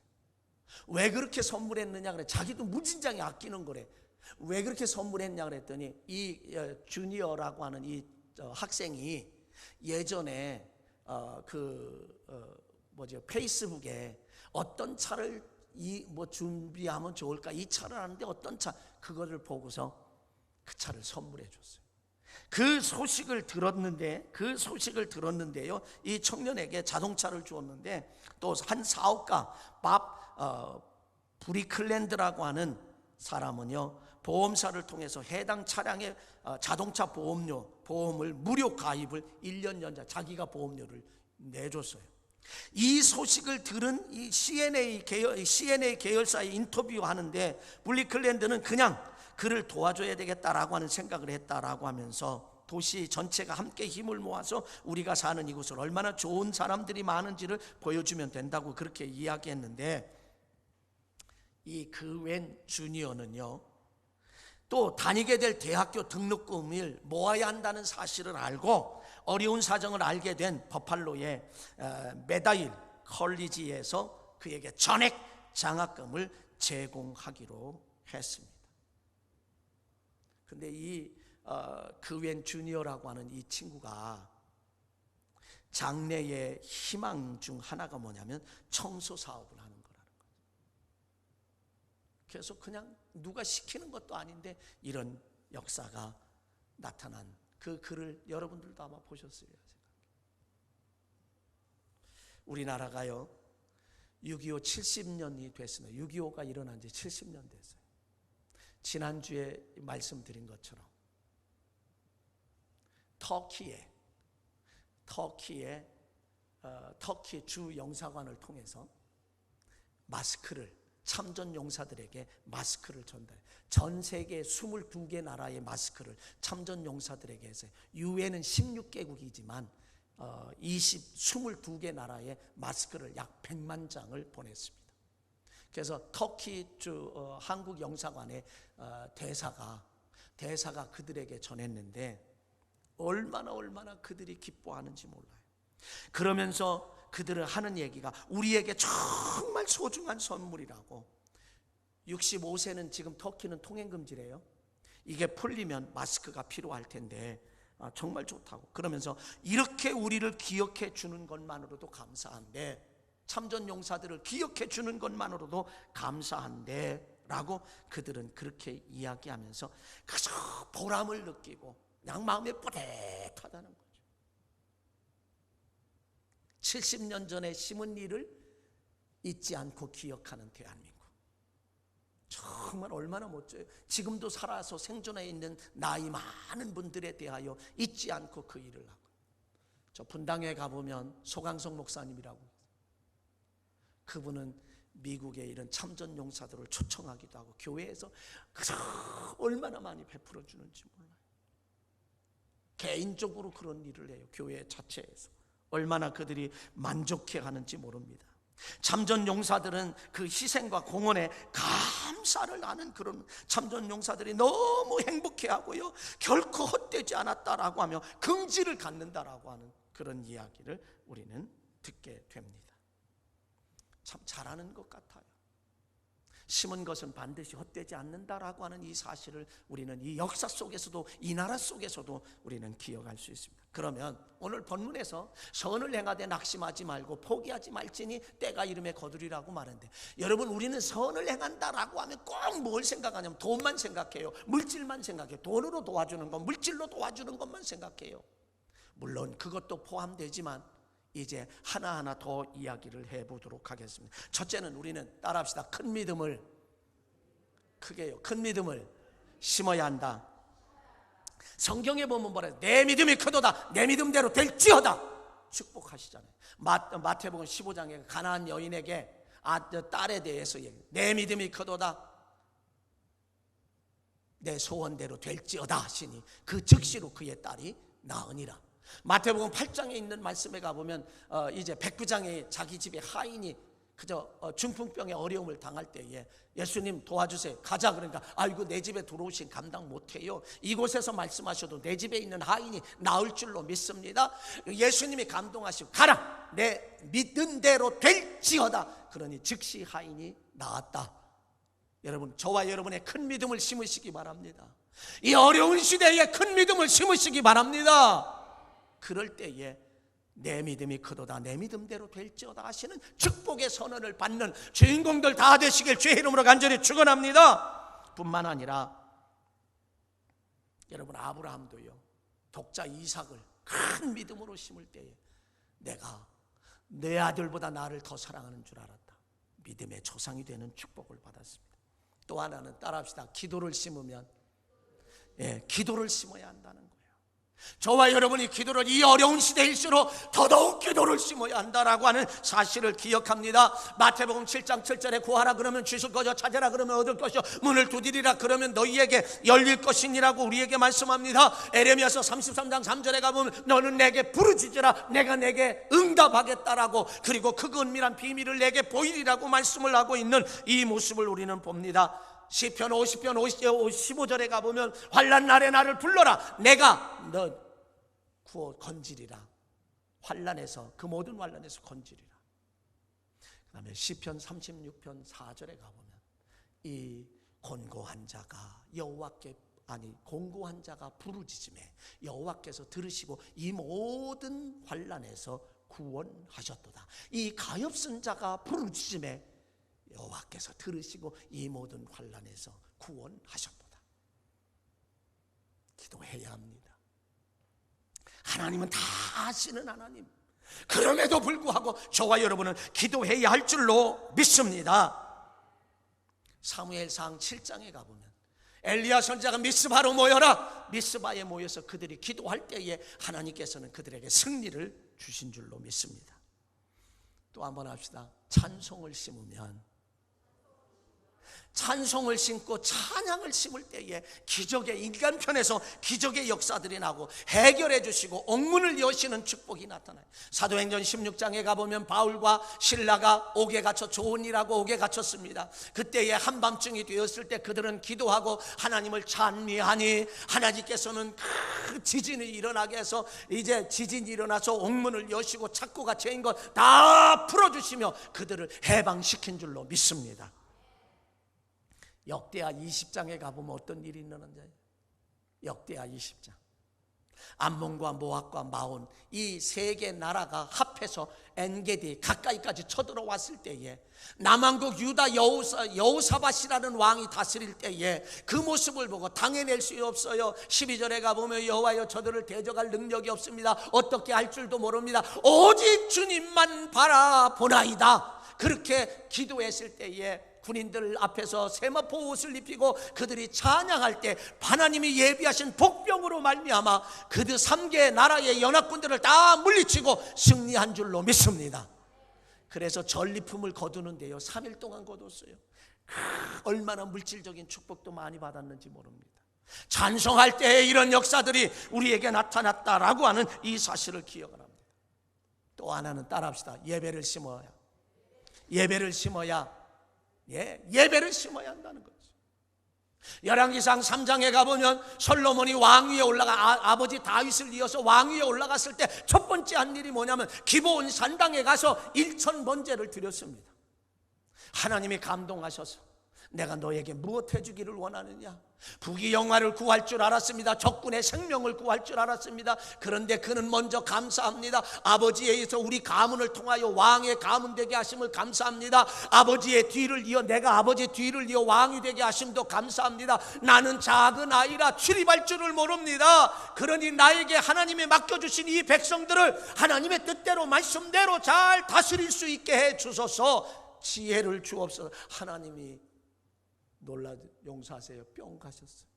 S1: 왜 그렇게 선물했느냐 그래. 자기도 무진장에 아끼는 거래. 왜 그렇게 선물했냐 그랬더니 이 주니어라고 하는 이 학생이 예전에 페이스북에 어떤 차를 준비하면 좋을까, 이 차를 하는데 어떤 차, 그거를 보고서 그 차를 선물해 줬어요. 그 소식을 들었는데요, 이 청년에게 자동차를 주었는데 또 한 사업가 밥 브리클랜드라고 하는 사람은요, 보험사를 통해서 해당 차량의 자동차 보험을 무료 가입을 1년 연장, 자기가 보험료를 내줬어요. 이 소식을 들은 이 CNN 계열사에 인터뷰하는데 블리클랜드는 그냥 그를 도와줘야 되겠다라고 하는 생각을 했다라고 하면서 도시 전체가 함께 힘을 모아서 우리가 사는 이곳을 얼마나 좋은 사람들이 많은지를 보여주면 된다고 그렇게 이야기했는데, 이 그웬 주니어는요 또 다니게 될 대학교 등록금을 모아야 한다는 사실을 알고 어려운 사정을 알게 된 버팔로의 메다일 컬리지에서 그에게 전액 장학금을 제공하기로 했습니다. 근데 이 그웬 주니어라고 하는 이 친구가 장래의 희망 중 하나가 뭐냐면 청소 사업을 하는 거라는 거죠. 그래서 그냥 누가 시키는 것도 아닌데 이런 역사가 나타난 그 글을 여러분들도 아마 보셨으리라 생각해요. 우리나라가요 6.25 70년이 됐습니다. 6.25가 일어난 지 70년 됐어요. 지난주에 말씀드린 것처럼 터키 주 영사관을 통해서 마스크를, 참전 용사들에게 마스크를 전달해. 전 세계 22개 나라의 마스크를 참전 용사들에게 했어요. 유엔은 16개국이지만 22개 나라의 마스크를 약 100만 장을 보냈습니다. 그래서 터키 한국 영사관의 대사가 그들에게 전했는데 얼마나 그들이 기뻐하는지 몰라요. 그러면서 그들은 하는 얘기가 우리에게 정말 소중한 선물이라고. 65세는 지금 터키는 통행금지래요. 이게 풀리면 마스크가 필요할 텐데 정말 좋다고. 그러면서 이렇게 우리를 기억해 주는 것만으로도 감사한데 참전용사들을 기억해 주는 것만으로도 감사한데 라고 그들은 그렇게 이야기하면서 그저 보람을 느끼고 그냥 마음에 뿌듯하다는 거죠. 70년 전에 심은 일을 잊지 않고 기억하는 대한민국, 정말 얼마나 멋져요. 지금도 살아서 생존해 있는 나이 많은 분들에 대하여 잊지 않고 그 일을 하고, 저 분당에 가보면 소강성 목사님이라고, 그분은 미국에 이런 참전 용사들을 초청하기도 하고 교회에서 얼마나 많이 베풀어 주는지 몰라요. 개인적으로 그런 일을 해요. 교회 자체에서 얼마나 그들이 만족해 하는지 모릅니다. 참전 용사들은 그 희생과 공헌에 감사를 하는 그런 참전 용사들이 너무 행복해하고요, 결코 헛되지 않았다라고 하며 긍지를 갖는다라고 하는 그런 이야기를 우리는 듣게 됩니다. 참 잘하는 것 같아요. 심은 것은 반드시 헛되지 않는다라고 하는 이 사실을 우리는 이 역사 속에서도, 이 나라 속에서도 우리는 기억할 수 있습니다. 그러면 오늘 본문에서 선을 행하되 낙심하지 말고 포기하지 말지니 때가 이름에 거두리라고 말하는데, 여러분, 우리는 선을 행한다라고 하면 꼭 뭘 생각하냐면 돈만 생각해요. 물질만 생각해요. 돈으로 도와주는 것, 물질로 도와주는 것만 생각해요. 물론 그것도 포함되지만 이제 하나하나 더 이야기를 해보도록 하겠습니다. 첫째는 우리는 따라합시다. 큰 믿음을, 크게요, 큰 믿음을 심어야 한다. 성경에 보면 뭐래요? 내 믿음이 크도다, 내 믿음대로 될지어다 축복하시잖아요. 마태복음 15장에 가나안 여인에게 딸에 대해서 얘기해요. 내 믿음이 크도다, 내 소원대로 될지어다 하시니 그 즉시로 그의 딸이 나으니라. 마태복음 8장에 있는 말씀에 가보면 이제 백부장이 자기 집에 하인이 그저 중풍병의 어려움을 당할 때에 예수님 도와주세요, 가자. 그러니까 아이고, 내 집에 들어오신 감당 못해요. 이곳에서 말씀하셔도 내 집에 있는 하인이 나을 줄로 믿습니다. 예수님이 감동하시고 가라, 내 믿은 대로 될지어다. 그러니 즉시 하인이 나았다. 여러분, 저와 여러분의 큰 믿음을 심으시기 바랍니다. 이 어려운 시대에 큰 믿음을 심으시기 바랍니다. 그럴 때에 내 믿음이 크도다, 내 믿음대로 될지어다 하시는 축복의 선언을 받는 주인공들 다 되시길 주의 이름으로 간절히 축원합니다. 뿐만 아니라 여러분, 아브라함도요, 독자 이삭을 큰 믿음으로 심을 때에 내가 내 아들보다 나를 더 사랑하는 줄 알았다. 믿음의 조상이 되는 축복을 받았습니다. 또 하나는 따라합시다. 기도를 심으면, 기도를 심어야 한다는 거예요. 저와 여러분이 기도를, 이 어려운 시대일수록 더더욱 기도를 심어야 한다라고 하는 사실을 기억합니다. 마태복음 7장 7절에 구하라 그러면 주실 것이요, 찾으라 그러면 얻을 것이요, 문을 두드리라 그러면 너희에게 열릴 것이니라고 우리에게 말씀합니다. 에레미야서 33장 3절에 가보면 너는 내게 부르짖으라 내가 내게 응답하겠다라고, 그리고 그 은밀한 비밀을 내게 보이리라고 말씀을 하고 있는 이 모습을 우리는 봅니다. 시편 50편 15절에 가보면 환난 날에 나를 불러라 내가 너 구워 건지리라. 환난에서, 그 모든 환난에서 건지리라. 그 다음에 시편 36편 4절에 가보면 이 곤고한 자가 공고한 자가 부르짖음에 여호와께서 들으시고 이 모든 환난에서 구원하셨도다. 이 가엾은 자가 부르짖음에 여호와께서 들으시고 이 모든 환난에서 구원하셨도다. 기도해야 합니다. 하나님은 다 아시는 하나님, 그럼에도 불구하고 저와 여러분은 기도해야 할 줄로 믿습니다. 사무엘상 7장에 가보면 엘리야 선지자가 미스바로 모여라, 미스바에 모여서 그들이 기도할 때에 하나님께서는 그들에게 승리를 주신 줄로 믿습니다. 또 한번 합시다. 찬송을 심으면, 찬송을 심고 찬양을 심을 때에 기적의, 인간편에서 기적의 역사들이 나고 해결해 주시고 옥문을 여시는 축복이 나타나요. 사도행전 16장에 가보면 바울과 실라가 옥에 갇혀, 좋은 일하고 옥에 갇혔습니다. 그때에 한밤중이 되었을 때 그들은 기도하고 하나님을 찬미하니 하나님께서는 그 지진이 일어나게 해서, 이제 지진이 일어나서 옥문을 여시고 착고가 죄인 것 다 풀어주시며 그들을 해방시킨 줄로 믿습니다. 역대하 20장에 가보면 어떤 일이 일어나는지, 역대하 20장 암몬과 모압과 마온 이 세 개 나라가 합해서 엔게디 가까이까지 쳐들어왔을 때에 남왕국 유다 여호사밧이라는 왕이 다스릴 때에 그 모습을 보고 당해낼 수 없어요. 12절에 가보면 여호와여 저들을 대적할 능력이 없습니다. 어떻게 할 줄도 모릅니다. 오직 주님만 바라보나이다. 그렇게 기도했을 때에 군인들 앞에서 세마포 옷을 입히고 그들이 찬양할 때 하나님이 예비하신 복병으로 말미암아 그들 3개 나라의 연합군들을 다 물리치고 승리한 줄로 믿습니다. 그래서 전리품을 거두는데요 3일 동안 거뒀어요. 얼마나 물질적인 축복도 많이 받았는지 모릅니다. 찬송할 때 이런 역사들이 우리에게 나타났다라고 하는 이 사실을 기억을 합니다. 또 하나는 따라합시다. 예배를 심어야 예배를 심어야 한다는 거죠. 열왕기상 3장에 가보면 솔로몬이 왕위에 올라가 아버지 다윗을 이어서 왕위에 올라갔을 때 첫 번째 한 일이 뭐냐면 기브온 산당에 가서 1000번제를 드렸습니다. 하나님이 감동하셔서 내가 너에게 무엇 해주기를 원하느냐? 부귀영화를 구할 줄 알았습니다. 적군의 생명을 구할 줄 알았습니다. 그런데 그는 먼저 감사합니다. 아버지에 의해서 우리 가문을 통하여 왕의 가문 되게 하심을 감사합니다. 아버지의 뒤를 이어 내가 아버지의 뒤를 이어 왕이 되게 하심도 감사합니다. 나는 작은 아이라 출입할 줄을 모릅니다. 그러니 나에게 하나님이 맡겨주신 이 백성들을 하나님의 뜻대로 말씀대로 잘 다스릴 수 있게 해 주소서. 지혜를 주옵소서. 하나님이 놀라 용서하세요. 뿅 가셨어요.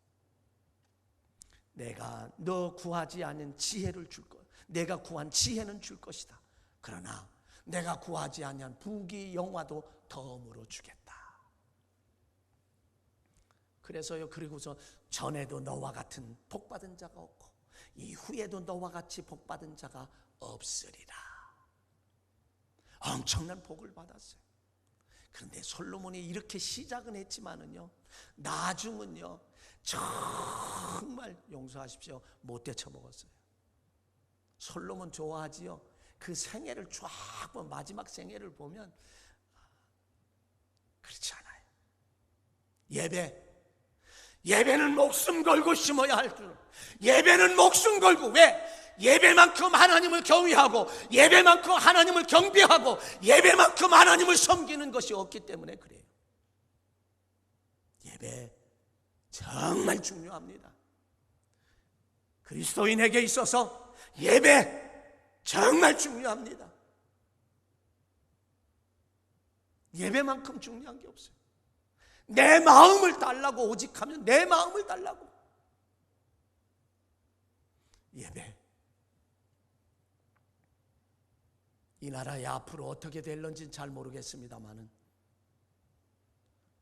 S1: 내가 너 구하지 않은 지혜를 줄 것. 내가 구한 지혜는 줄 것이다. 그러나 내가 구하지 않은 부귀 영화도 덤으로 주겠다. 그래서요. 그리고서 전에도 너와 같은 복받은 자가 없고 이후에도 너와 같이 복받은 자가 없으리라. 엄청난 복을 받았어요. 그런데 솔로몬이 이렇게 시작은 했지만은요 나중은요 정말 용서하십시오 못 되쳐먹었어요. 솔로몬 좋아하지요. 그 생애를 쫙 보면 마지막 생애를 보면 그렇지 않아요. 예배는 목숨 걸고 심어야 할 줄. 예배는 목숨 걸고. 왜? 예배만큼 하나님을 경외하고 예배만큼 하나님을 경배하고 예배만큼 하나님을 섬기는 것이 없기 때문에 그래요. 예배 정말 중요합니다. 그리스도인에게 있어서 예배 정말 중요합니다. 예배만큼 중요한 게 없어요. 내 마음을 달라고 오직 하면 내 마음을 달라고. 예배. 이 나라의 앞으로 어떻게 될런지는 잘 모르겠습니다만은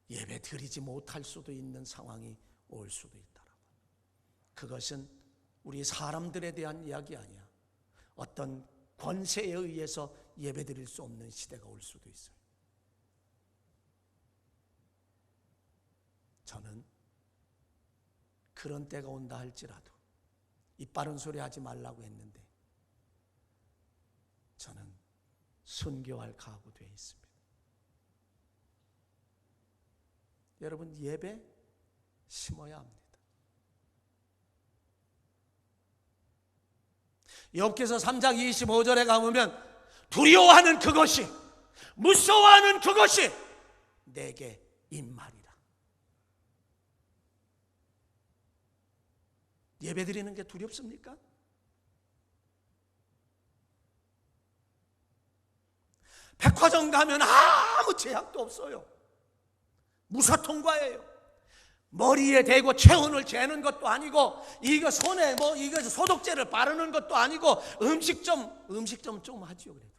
S1: 예배 드리지 못할 수도 있는 상황이 올 수도 있다라고. 그것은 우리 사람들에 대한 이야기 아니야. 어떤 권세에 의해서 예배 드릴 수 없는 시대가 올 수도 있어요. 저는 그런 때가 온다 할지라도 입 바른 소리 하지 말라고 했는데 저는 순교할 각오되어 있습니다. 여러분 예배 심어야 합니다. 욥기서 3장 25절에 가보면 두려워하는 그것이 무서워하는 그것이 내게 임하리라. 예배 드리는 게 두렵습니까? 백화점 가면 아무 제약도 없어요. 무사통과예요. 머리에 대고 체온을 재는 것도 아니고 이거 손에 이거 소독제를 바르는 것도 아니고 음식점 좀 하죠. 그래도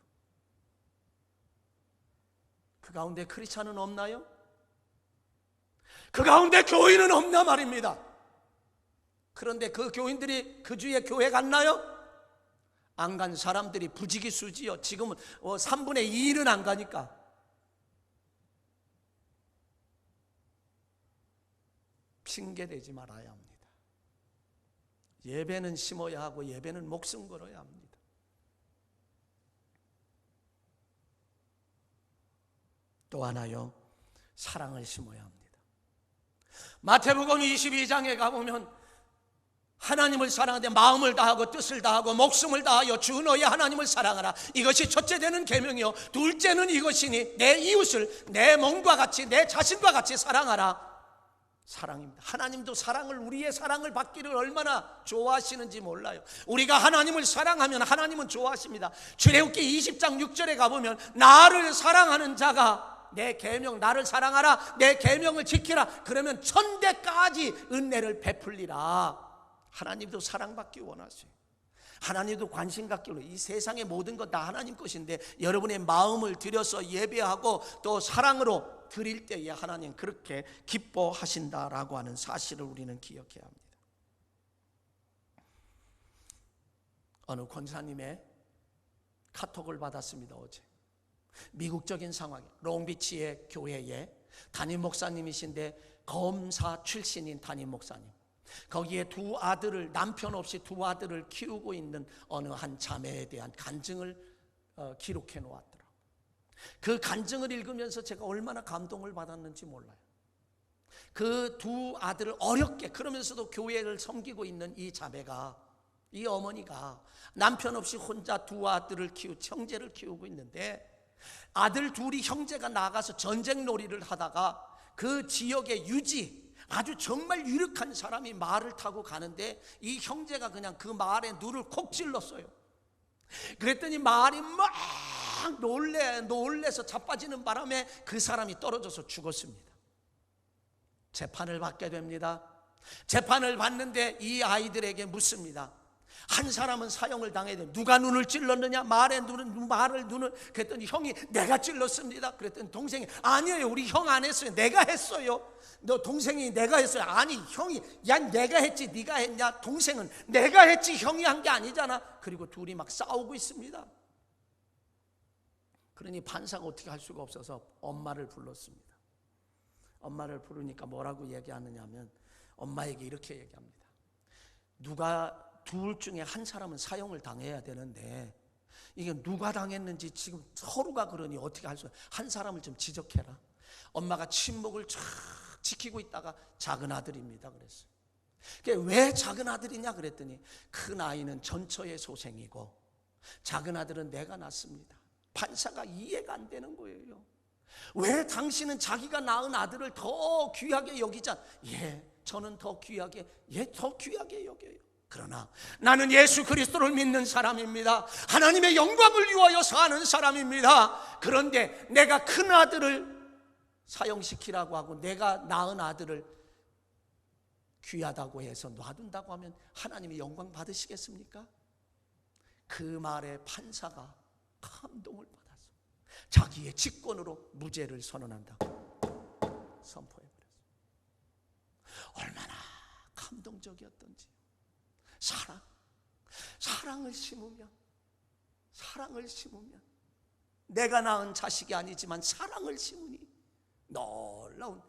S1: 그 가운데 크리스찬은 없나요? 그 가운데 교인은 없나 말입니다. 그런데 그 교인들이 그 주에 교회 갔나요? 안 간 사람들이 부지기수지요. 지금은 3분의 2는 안 가니까. 핑계대지 말아야 합니다. 예배는 심어야 하고 예배는 목숨 걸어야 합니다. 또 하나요, 사랑을 심어야 합니다. 마태복음 22장에 가보면 하나님을 사랑하되 마음을 다하고 뜻을 다하고 목숨을 다하여 주 너의 하나님을 사랑하라. 이것이 첫째 되는 계명이요 둘째는 이것이니 내 이웃을 내 몸과 같이 내 자신과 같이 사랑하라. 사랑입니다. 하나님도 사랑을, 우리의 사랑을 받기를 얼마나 좋아하시는지 몰라요. 우리가 하나님을 사랑하면 하나님은 좋아하십니다. 출애굽기 20장 6절에 가보면 나를 사랑하는 자가 내 계명, 나를 사랑하라, 내 계명을 지키라. 그러면 천대까지 은혜를 베풀리라. 하나님도 사랑받기 원하세요. 하나님도 관심 갖기 원해요. 이 세상의 모든 것 다 하나님 것인데 여러분의 마음을 들여서 예배하고 또 사랑으로 드릴 때에 하나님 그렇게 기뻐하신다라고 하는 사실을 우리는 기억해야 합니다. 어느 권사님의 카톡을 받았습니다. 어제 미국적인 상황에 롱비치의 교회에 담임 목사님이신데 검사 출신인 담임 목사님, 거기에 두 아들을, 남편 없이 두 아들을 키우고 있는 어느 한 자매에 대한 간증을 기록해 놓았더라고요. 그 간증을 읽으면서 제가 얼마나 감동을 받았는지 몰라요. 그 두 아들을 어렵게, 그러면서도 교회를 섬기고 있는 이 자매가, 이 어머니가 남편 없이 혼자 두 아들을 형제를 키우고 있는데, 아들 둘이 형제가 나가서 전쟁 놀이를 하다가 그 지역의 아주 정말 유력한 사람이 말을 타고 가는데 이 형제가 그냥 그 말에 눈을 콕 찔렀어요. 그랬더니 말이 막 놀래서 자빠지는 바람에 그 사람이 떨어져서 죽었습니다. 재판을 받게 됩니다. 재판을 받는데 이 아이들에게 묻습니다. 한 사람은 사형을 당해야 돼. 누가 눈을 찔렀느냐? 말을 눈을. 그랬더니 형이 내가 찔렀습니다. 그랬더니 동생이 아니에요, 우리 형 안 했어요, 내가 했어요. 너 동생이 내가 했어요. 아니 형이, 야 내가 했지 네가 했냐? 동생은 내가 했지 형이 한 게 아니잖아. 그리고 둘이 막 싸우고 있습니다. 그러니 판사가 어떻게 할 수가 없어서 엄마를 불렀습니다. 엄마를 부르니까 뭐라고 얘기하느냐면 엄마에게 이렇게 얘기합니다. 누가 둘 중에 한 사람은 사형을 당해야 되는데 이게 누가 당했는지 지금 서로가 그러니 어떻게 할 수 없어요. 한 사람을 좀 지적해라. 엄마가 침묵을 쫙 지키고 있다가 작은 아들입니다 그랬어요. 왜 작은 아들이냐 그랬더니 큰 아이는 전처의 소생이고 작은 아들은 내가 낳습니다. 판사가 이해가 안 되는 거예요. 왜 당신은 자기가 낳은 아들을 더 귀하게 여기자? 저는 더 귀하게 여겨요. 그러나 나는 예수 그리스도를 믿는 사람입니다. 하나님의 영광을 위하여 사는 사람입니다. 그런데 내가 큰 아들을 사형시키라고 하고 내가 낳은 아들을 귀하다고 해서 놔둔다고 하면 하나님의 영광 받으시겠습니까? 그 말에 판사가 감동을 받아서 자기의 직권으로 무죄를 선언한다고 선포해버렸어요. 얼마나 감동적이었던지. 사랑을 심으면 내가 낳은 자식이 아니지만 사랑을 심으니 놀라운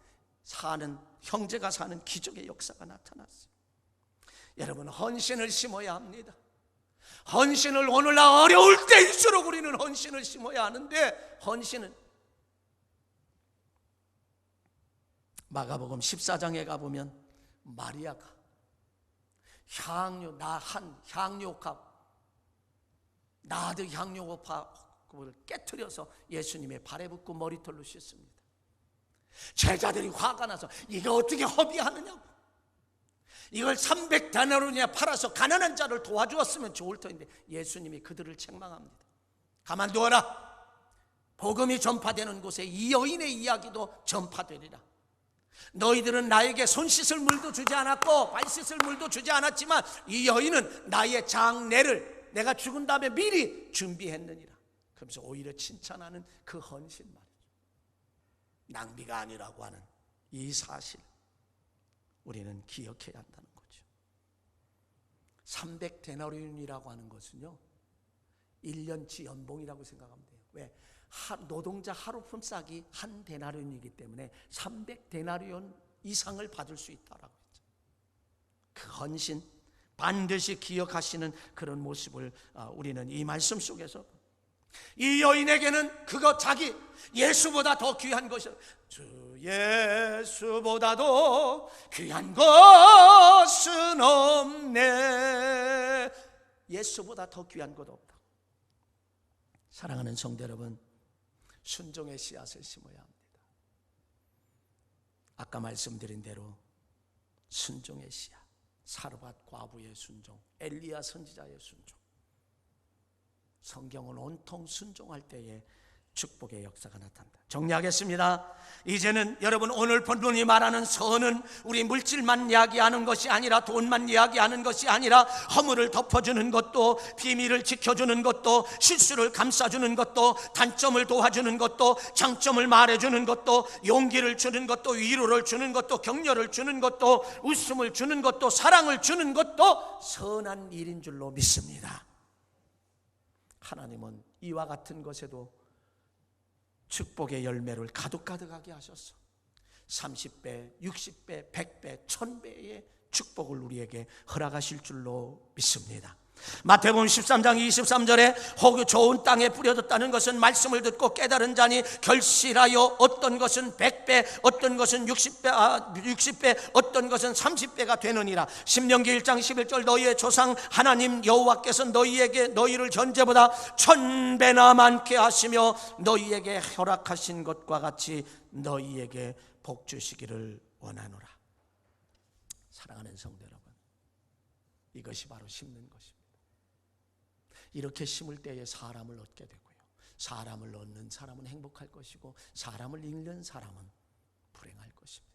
S1: 형제가 사는 기적의 역사가 나타났어요. 여러분, 헌신을 심어야 합니다. 헌신을 오늘날 어려울 때일수록 우리는 헌신을 심어야 하는데, 헌신은 마가복음 14장에 가보면 마리아가 나드 향료옥합을 깨트려서 예수님의 발에 붓고 머리털로 씻습니다. 제자들이 화가 나서 이거 어떻게 허비하느냐고, 이걸 300데나리온에 팔아서 가난한 자를 도와주었으면 좋을 터인데 예수님이 그들을 책망합니다. 가만두어라. 복음이 전파되는 곳에 이 여인의 이야기도 전파되리라. 너희들은 나에게 손 씻을 물도 주지 않았고 발 씻을 물도 주지 않았지만 이 여인은 나의 장례를 내가 죽은 다음에 미리 준비했느니라. 그러면서 오히려 칭찬하는 그 헌신 말이죠. 낭비가 아니라고 하는 이 사실 우리는 기억해야 한다는 거죠. 300데나리온이라고 하는 것은요 1년치 연봉이라고 생각하면 돼요. 왜? 노동자 하루 품삯이 한 데나리온이기 때문에 300데나리온 이상을 받을 수 있다라고 했죠. 그 헌신 반드시 기억하시는 그런 모습을 우리는 이 말씀 속에서, 이 여인에게는 그거 자기 예수보다 더 귀한 것이 주 예수보다도 귀한 것은 없네. 예수보다 더 귀한 것 없다. 사랑하는 성도 여러분, 순종의 씨앗을 심어야 합니다. 아까 말씀드린 대로 순종의 씨앗, 사르밧 과부의 순종, 엘리야 선지자의 순종. 성경은 온통 순종할 때에 축복의 역사가 나타난다. 정리하겠습니다. 이제는 여러분, 오늘 본문이 말하는 선은 우리 물질만 이야기하는 것이 아니라, 돈만 이야기하는 것이 아니라, 허물을 덮어주는 것도, 비밀을 지켜주는 것도, 실수를 감싸주는 것도, 단점을 도와주는 것도, 장점을 말해주는 것도, 용기를 주는 것도, 위로를 주는 것도, 격려를 주는 것도, 웃음을 주는 것도, 사랑을 주는 것도 선한 일인 줄로 믿습니다. 하나님은 이와 같은 것에도 축복의 열매를 가득가득하게 하셨어. 30배, 60배, 100배, 1000배의 축복을 우리에게 허락하실 줄로 믿습니다. 마태복음 13장 23절에 혹 좋은 땅에 뿌려졌다는 것은 말씀을 듣고 깨달은 자니 결실하여 어떤 것은 100배, 어떤 것은 60배, 어떤 것은 30배가 되느니라. 신명기 1장 11절 너희의 조상 하나님 여호와께서 너희를 전제보다 1000배나 많게 하시며 너희에게 허락하신 것과 같이 너희에게 복 주시기를 원하노라. 사랑하는 성도 여러분, 이것이 바로 심는 것입니다. 이렇게 심을 때에 사람을 얻게 되고요, 사람을 얻는 사람은 행복할 것이고, 사람을 잃는 사람은 불행할 것입니다.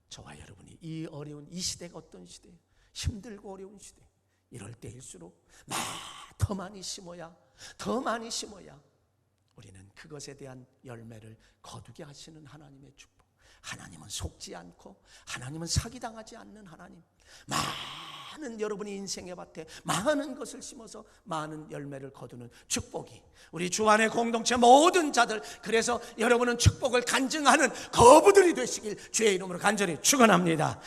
S1: 저와 여러분이 이 어려운 이 시대가 어떤 시대예요? 힘들고 어려운 시대. 이럴 때일수록 더 많이 심어야 우리는 그것에 대한 열매를 거두게 하시는 하나님의 축복. 하나님은 속지 않고, 하나님은 사기당하지 않는 하나님. 많은 여러분이 인생의 밭에 많은 것을 심어서 많은 열매를 거두는 축복이 우리 주 안의 공동체 모든 자들, 그래서 여러분은 축복을 간증하는 거부들이 되시길 주의 이름으로 간절히 축원합니다.